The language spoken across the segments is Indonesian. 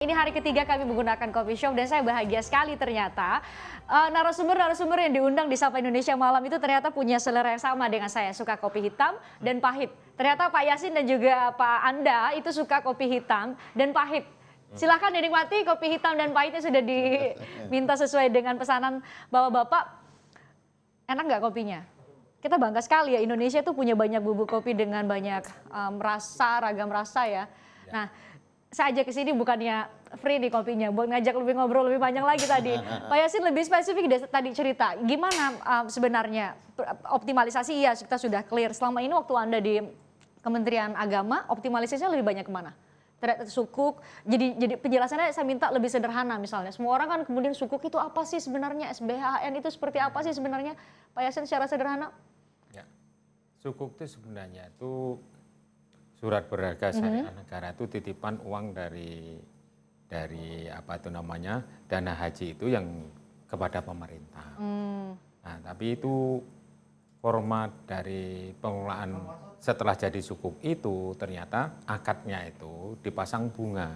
Ini hari ketiga kami menggunakan coffee shop dan saya bahagia sekali ternyata narasumber-narasumber yang diundang di Sapa Indonesia Malam itu ternyata punya selera yang sama dengan saya, suka kopi hitam dan pahit. Ternyata Pak Yasin dan juga Pak Anda itu suka kopi hitam dan pahit. Silahkan dinikmati kopi hitam dan pahitnya sudah diminta sesuai dengan pesanan Bapak-bapak. Enak nggak kopinya? Kita bangga sekali ya, Indonesia tuh punya banyak bubuk kopi dengan banyak ragam rasa ya. Nah, saya ajak ke sini bukannya free di kopinya, buat ngajak lebih ngobrol lebih panjang lagi tadi. Pak Yasin lebih spesifik tadi cerita, gimana sebenarnya optimalisasi, iya kita sudah clear. Selama ini waktu Anda di Kementerian Agama, optimalisasinya lebih banyak kemana? Sukuk, jadi penjelasannya saya minta lebih sederhana misalnya. Semua orang kan kemudian sukuk itu apa sih sebenarnya, SBHN itu seperti apa sih sebenarnya? Pak Yasin secara sederhana. Ya, sukuk itu sebenarnya itu surat berharga syariah negara, itu titipan uang dari apa itu namanya dana haji itu yang kepada pemerintah. Nah, tapi itu format dari pengelolaan setelah jadi sukuk itu ternyata akadnya itu dipasang bunga.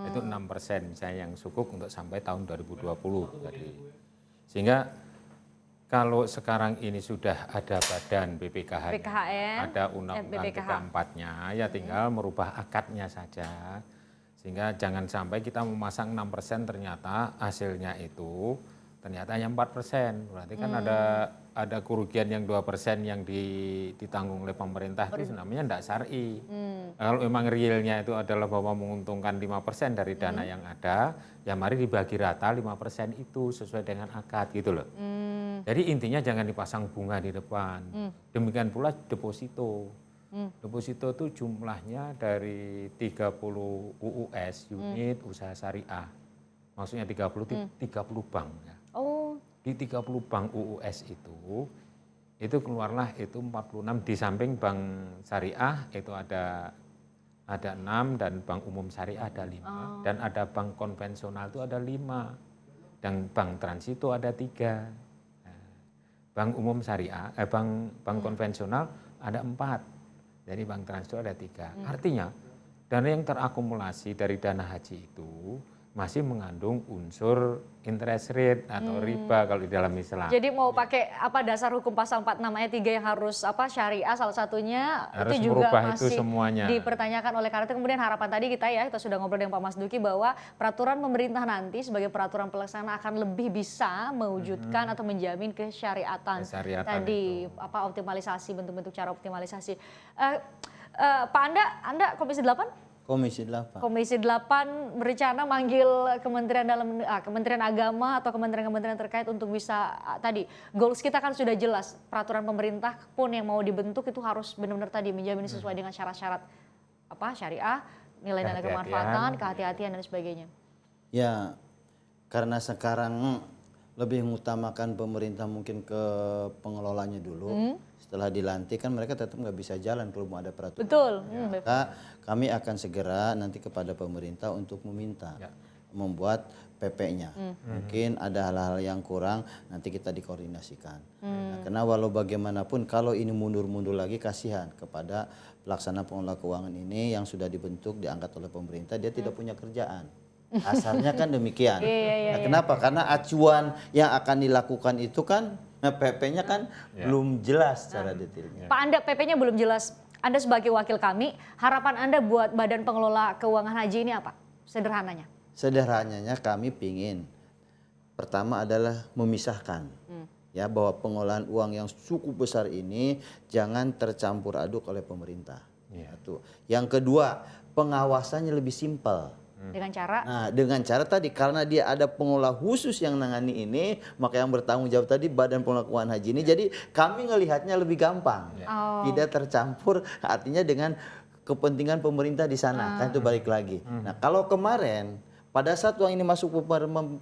Itu 6% misalnya yang sukuk untuk sampai tahun 2020 tadi. Sehingga kalau sekarang ini sudah ada badan BPKH, ada undang-undang 34-nya, ya tinggal merubah akadnya saja. Sehingga jangan sampai kita memasang 6% ternyata hasilnya itu ternyata yang 4%. Berarti kan ada kerugian yang 2% yang ditanggung oleh pemerintah itu namanya tidak syar'i. Kalau memang realnya itu adalah bahwa menguntungkan 5% dari dana yang ada, ya mari dibagi rata 5% itu sesuai dengan akad gitu loh. Jadi intinya jangan dipasang bunga di depan. Demikian pula deposito. Deposito itu jumlahnya dari 30 UUS, unit usaha syariah. Maksudnya 30 bank. Ya. Oh. Di 30 bank UUS itu keluarlah itu 46, di samping bank syariah itu ada 6 dan bank umum syariah ada 5. Dan ada bank konvensional itu ada 5. Dan bank transito ada 3. Bank umum syariah, bank konvensional ada 4, jadi bank transito ada 3. Artinya dana yang terakumulasi dari dana haji itu masih mengandung unsur interest rate atau riba kalau di dalam Islam. Jadi mau pakai apa dasar hukum pasal 46 ayat 3 yang harus apa syariah salah satunya harus itu juga masih itu semuanya dipertanyakan oleh karena itu kemudian harapan tadi kita sudah ngobrol dengan Pak Mas Duki bahwa peraturan pemerintah nanti sebagai peraturan pelaksana akan lebih bisa mewujudkan atau menjamin kesyariatan tadi itu. Apa optimalisasi bentuk-bentuk cara optimalisasi. Pak Anda Komisi 8? Komisi 8 berencana manggil Kementerian Agama atau kementerian-kementerian terkait untuk bisa tadi goals kita kan sudah jelas, peraturan pemerintah pun yang mau dibentuk itu harus benar-benar tadi menjamin sesuai dengan syarat-syarat apa syariah, nilai dana kemanfaatan, kehati-hatian dan sebagainya. Ya, karena sekarang lebih mengutamakan pemerintah mungkin ke pengelolanya dulu. Setelah dilantik kan mereka tetap nggak bisa jalan kalau mau ada peraturan. Betul. Maka kami akan segera nanti kepada pemerintah untuk meminta membuat PP-nya. Mungkin ada hal-hal yang kurang nanti kita dikoordinasikan. Nah, karena walau bagaimanapun kalau ini mundur-mundur lagi kasihan kepada pelaksana pengelola keuangan ini yang sudah dibentuk diangkat oleh pemerintah, dia tidak punya kerjaan. Asalnya kan demikian. Nah, kenapa? Karena acuan yang akan dilakukan itu kan PP-nya kan belum jelas secara detailnya. Pak Anda, PP-nya belum jelas. Anda sebagai wakil kami, harapan Anda buat Badan Pengelola Keuangan Haji ini apa? Sederhananya. Sederhananya kami pingin pertama adalah memisahkan ya bahwa pengelolaan uang yang cukup besar ini jangan tercampur aduk oleh pemerintah. Yang kedua, pengawasannya lebih simpel. Dengan cara? Nah, dengan cara tadi karena dia ada pengelola khusus yang nangani ini, maka yang bertanggung jawab tadi Badan Pengelola Keuangan Haji ini. Jadi kami ngelihatnya lebih gampang, tidak tercampur artinya dengan kepentingan pemerintah di sana, kan itu balik lagi. Nah, kalau kemarin pada saat uang ini masuk ke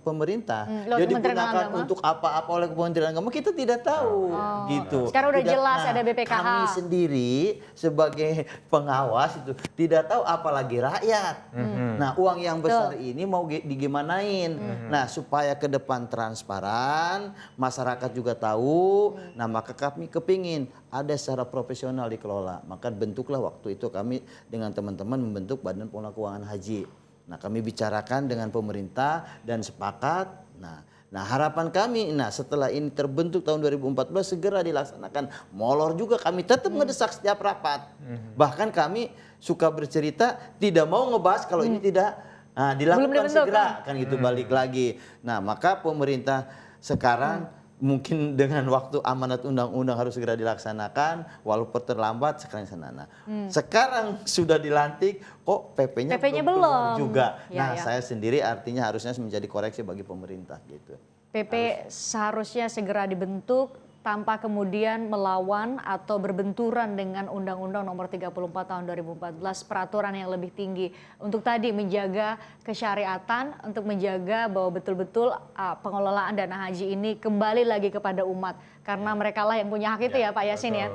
pemerintah, dia digunakan untuk apa-apa oleh Kementerian Agama, kita tidak tahu. Gitu. Sekarang udah jelas ada BPKH. Kami sendiri sebagai pengawas itu tidak tahu apalagi rakyat. Nah, uang yang besar ini mau digimanain. Nah, supaya ke depan transparan, masyarakat juga tahu. Nah, maka kami kepingin ada secara profesional dikelola. Maka bentuklah waktu itu kami dengan teman-teman membentuk Badan Pengelola Keuangan Haji. Nah, kami bicarakan dengan pemerintah dan sepakat. Nah, harapan kami, setelah ini terbentuk tahun 2014 segera dilaksanakan. Molor juga kami tetap ngedesak setiap rapat. Bahkan kami suka bercerita tidak mau ngebahas kalau ini tidak dilakukan segera, kan gitu balik lagi. Nah, maka pemerintah sekarang mungkin dengan waktu amanat undang-undang harus segera dilaksanakan, walaupun terlambat sekarang sana. Sekarang sudah dilantik, kok PP-nya belum keluar juga. Saya sendiri artinya harusnya menjadi koreksi bagi pemerintah gitu. PP seharusnya segera dibentuk tanpa kemudian melawan atau berbenturan dengan Undang-Undang Nomor 34 Tahun 2014, peraturan yang lebih tinggi untuk tadi menjaga kesyariatan, untuk menjaga bahwa betul-betul pengelolaan dana haji ini kembali lagi kepada umat, karena mereka lah yang punya hak itu ya Pak Yasin ya.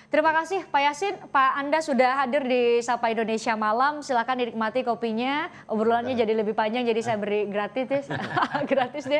Terima kasih Pak Yasin, Pak Anda sudah hadir di Sapa Indonesia Malam. Silakan dinikmati kopinya, obrolannya jadi lebih panjang, jadi saya beri gratis, gratis deh.